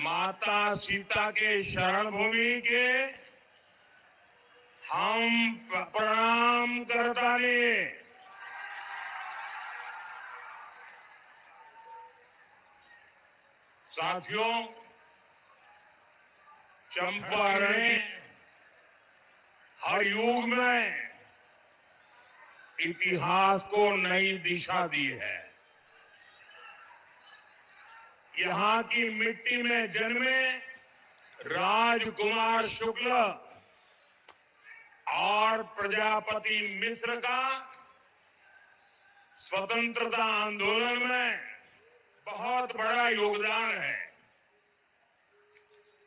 माता सीता के शरण भूमि के हम प्रणाम करतानी। साथियों, चंपारण ने हर युग में इतिहास को नई दिशा दी है। यहाँ की मिट्टी में जन्मे राजकुमार शुक्ल और प्रजापति मिश्र का स्वतंत्रता आंदोलन में बहुत बड़ा योगदान है।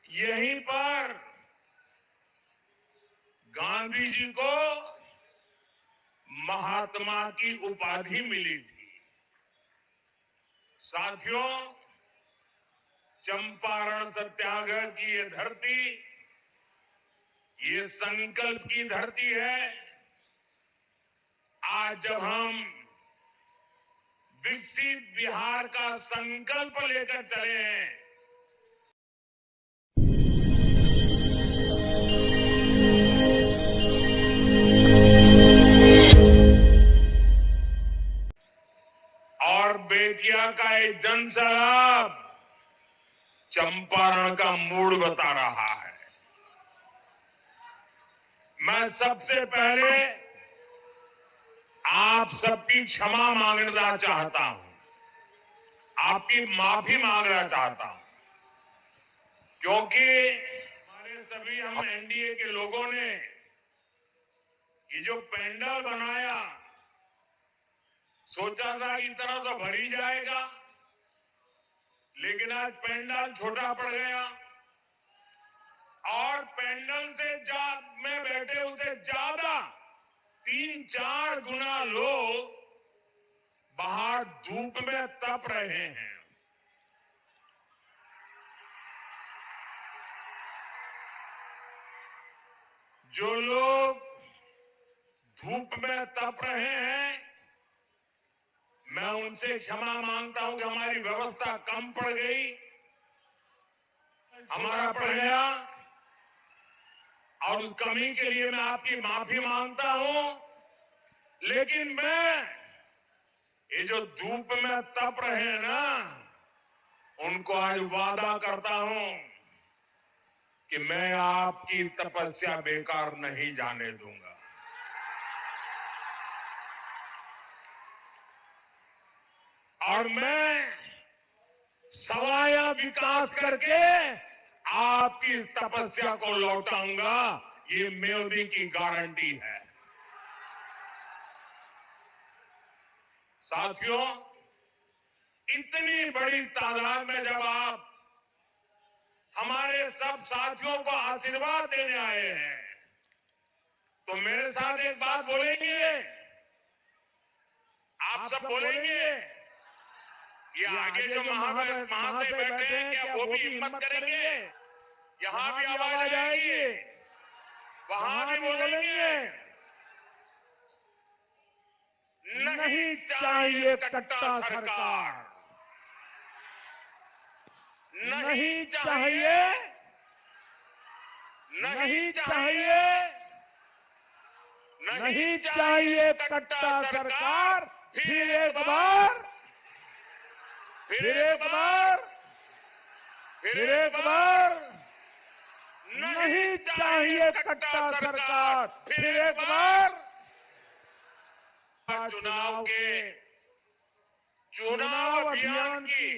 यहीं पर गांधी जी को महात्मा की उपाधि मिली थी। साथियों, चंपारण सत्याग्रह की ये धरती, ये संकल्प की धरती है। आज जब हम विकसित बिहार का संकल्प लेकर चले हैं, और बेतिया का एक जनसैलाब चंपारण का मूड बता रहा है। मैं सबसे पहले आप सबकी क्षमा मांगना चाहता हूं, आपकी माफी मांगना चाहता हूं, क्योंकि हमारे सभी हम एनडीए के लोगों ने ये जो पंडाल बनाया, सोचा था कि इतना तो भर ही जाएगा, लेकिन आज पंडाल छोटा पड़ गया और पंडाल से में बैठे उसे ज्यादा 3-4 गुना लोग बाहर धूप में तप रहे हैं। जो लोग धूप में तप रहे हैं, मैं उनसे क्षमा मांगता हूं कि हमारी व्यवस्था कम पड़ गई, हमारा पड़ गया, और उस कमी के लिए मैं आपकी माफी मांगता हूं। लेकिन मैं ये जो धूप में तप रहे हैं ना, उनको आज वादा करता हूं कि मैं आपकी तपस्या बेकार नहीं जाने दूंगा। और मैं सवाया विकास करके आपकी तपस्या को लौटाऊंगा, ये मोदी की गारंटी है। साथियों, इतनी बड़ी तादाद में जब आप हमारे सब साथियों को आशीर्वाद देने आए हैं, तो मेरे साथ एक बात बोलेंगे? आप सब बोलेंगे? ये आगे जो महाशय बैठे हैं, क्या वो भी हिम्मत करेंगे? यहां भी आवाज आएगी, वहां भी बोलेंगे? नहीं चाहिए कट्टा सरकार, नहीं चाहिए, नहीं चाहिए, नहीं चाहिए कट्टा सरकार। फिर एक बार, फिर एक बार, फिर एक बार, नहीं चाहिए कट्टा सरकार। फिर एक बार। चुनाव अभियान की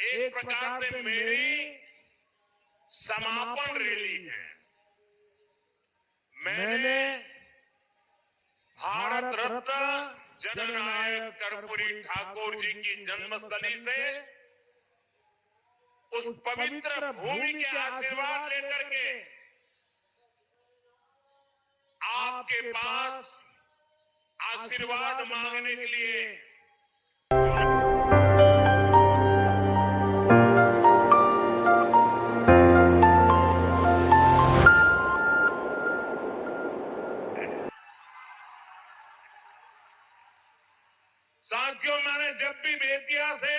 एक प्रकार से मेरी समापन रैली है। मैंने भारत रत्न जननायक कर्पूरी ठाकुर जी की जन्मस्थली से उस पवित्र भूमि के आशीर्वाद लेकर के आपके पास आशीर्वाद मांगने के लिए साथियों, मैंने जब भी बेतिया से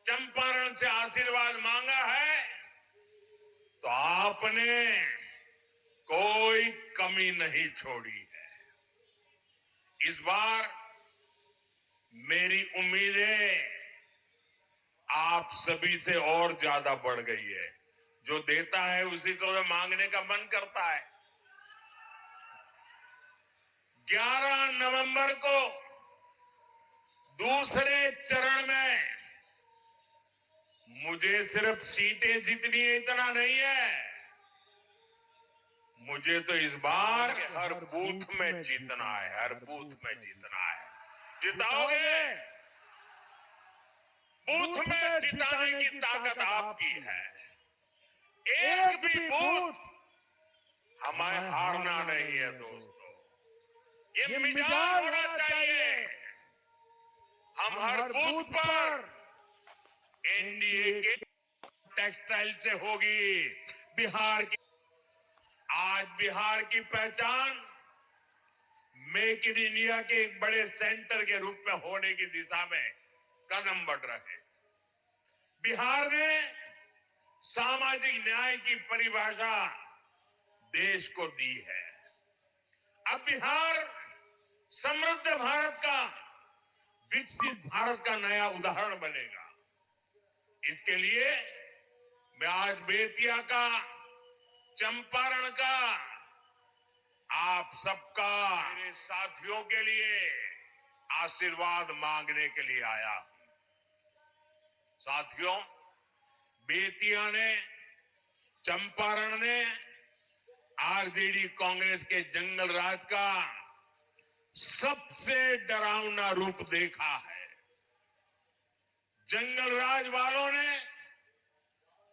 चंपारण से आशीर्वाद मांगा है तो आपने कोई कमी नहीं छोड़ी है। इस बार मेरी उम्मीदें आप सभी से और ज्यादा बढ़ गई है। जो देता है उसी को तो मांगने का मन करता है। 11 नवंबर को दूसरे चरण में मुझे सिर्फ सीटें जीतनी है इतना नहीं है, मुझे तो इस बार हर बूथ में जीतना है, हर बूथ में जीतना है। जिताओगे? बूथ में जिताने की ताकत आपकी है। एक भी बूथ हमें हारना नहीं है दोस्तों। ये मिजाज होना चाहिए। हम हर बूथ पर एनडीए के टेक्सटाइल से होगी बिहार की। आज बिहार की पहचान मेक इन इंडिया के एक बड़े सेंटर के रूप में होने की दिशा में कदम बढ़ रहे हैं। बिहार ने सामाजिक न्याय की परिभाषा देश को दी है। अब बिहार समृद्ध भारत का, विकसित भारत का नया उदाहरण बनेगा। इसके लिए मैं आज बेतिया का, चंपारण का, आप सबका, मेरे साथियों के लिए आशीर्वाद मांगने के लिए आया हूं। साथियों, बेतिया ने, चंपारण ने आरजेडी कांग्रेस के जंगल राज का सबसे डरावना रूप देखा है। जंगल राज वालों ने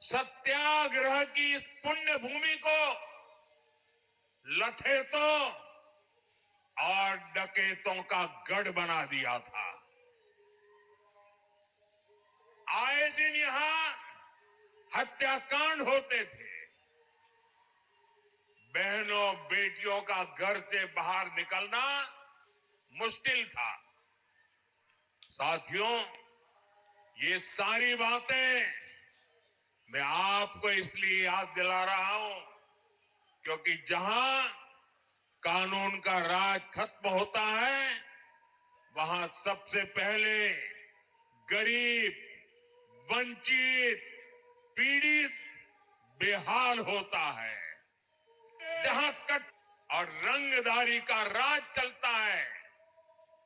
सत्याग्रह की इस पुण्य भूमि को लठेतों और डकैतों का गढ़ बना दिया था। आए दिन यहां हत्याकांड होते थे। बहनों बेटियों का घर से बाहर निकलना मुश्किल था। साथियों, ये सारी बातें मैं आपको इसलिए याद दिला रहा हूं क्योंकि जहां कानून का राज खत्म होता है, वहां सबसे पहले गरीब, वंचित, पीड़ित बेहाल होता है। जहां कट और रंगदारी का राज चलता है,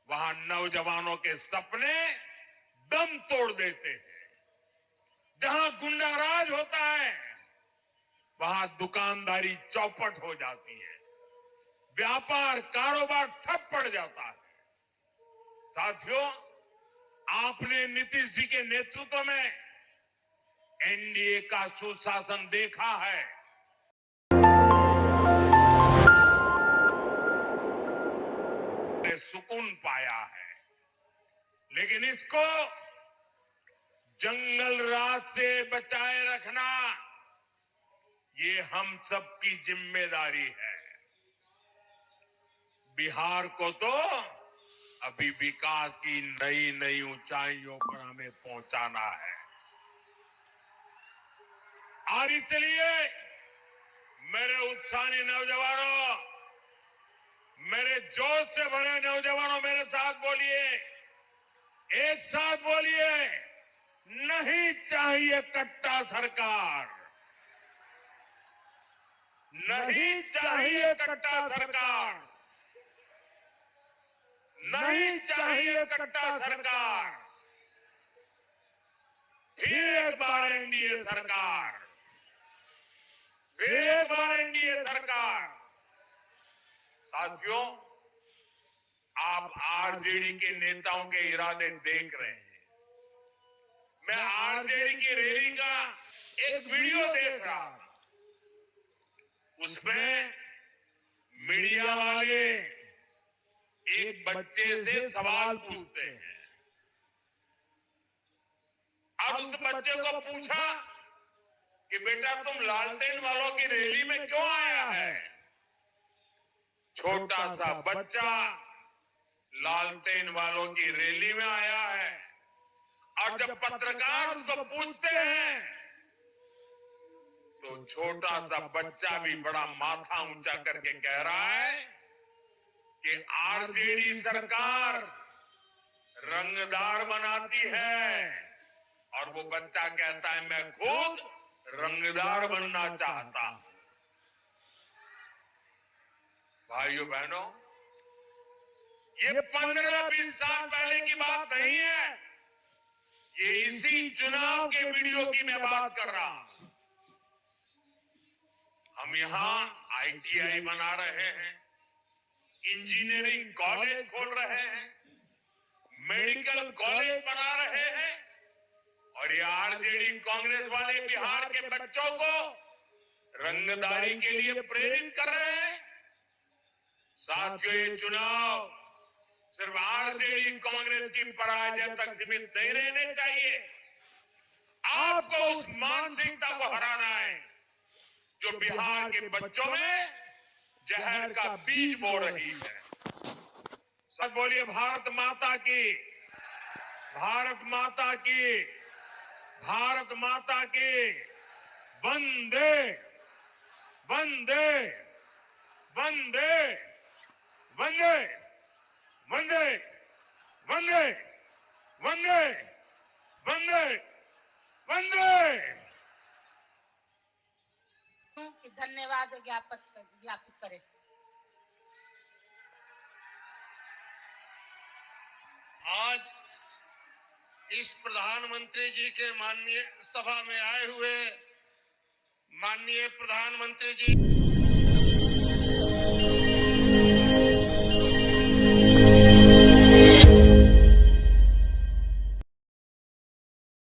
वहां नौजवानों के सपने दम तोड़ देते हैं। जहां गुंडा राज होता है, वहां दुकानदारी चौपट हो जाती है, व्यापार कारोबार ठप पड़ जाता है। साथियों, आपने नीतीश जी के नेतृत्व में एनडीए का सुशासन देखा है। सुकून पाया है, लेकिन इसको जंगल राज से बचाए रखना ये हम सबकी जिम्मेदारी है। बिहार को तो अभी विकास की नई नई ऊंचाइयों पर हमें पहुंचाना है। और इसलिए मेरे उत्साही नौजवानों, मेरे जोश से भरे नौजवानों, मेरे साथ बोलिए, एक साथ बोलिए, नहीं चाहिए कट्टा सरकार, नहीं चाहिए कट्टा सरकार, नहीं चाहिए कट्टा सरकार। फिर एक बार एनडीए सरकार, फिर एक बार एनडीए सरकार। साथियों, आप आरजेडी के नेताओं के इरादे देख रहे हैं। मैं आरजेडी की रैली का एक वीडियो देख रहा था। उसमें मीडिया वाले एक बच्चे से सवाल पूछते हैं। अब उस बच्चे को पूछा कि बेटा तुम लालटेन वालों की रैली में क्यों आया है? छोटा सा बच्चा लालटेन वालों की रैली में आया है और जब पत्रकार उसको पूछते हैं तो छोटा सा बच्चा भी बड़ा माथा ऊंचा करके कह रहा है कि आरजेडी सरकार रंगदार बनाती है, और वो बच्चा कहता है मैं खुद रंगदार बनना चाहता हूं। भाइयों बहनों, ये 15-20 साल पहले की बात नहीं है, ये इसी चुनाव के वीडियो की मैं बात कर रहा हूं। हम यहां आईटीआई बना रहे हैं, इंजीनियरिंग कॉलेज खोल रहे हैं, मेडिकल कॉलेज बना रहे हैं, और ये आरजेडी कांग्रेस वाले बिहार के बच्चों को रंगदारी के लिए प्रेरित कर रहे हैं। साथियों, ये चुनाव सिर्फ आरजेडी कांग्रेस की पराजय तक सीमित नहीं रहने चाहिए। आपको उस मानसिकता को हराना है जो बिहार के बच्चों में जहर का बीज बो रही है। सब बोलिए भारत माता की, भारत माता की, भारत माता की। वंदे वंदे वंदे वंदे वंदे वंदे वंदे वंदे वंदे। कि धन्यवाद ज्ञापित करें। आज इस प्रधानमंत्री जी के माननीय सभा में आए हुए माननीय प्रधानमंत्री जी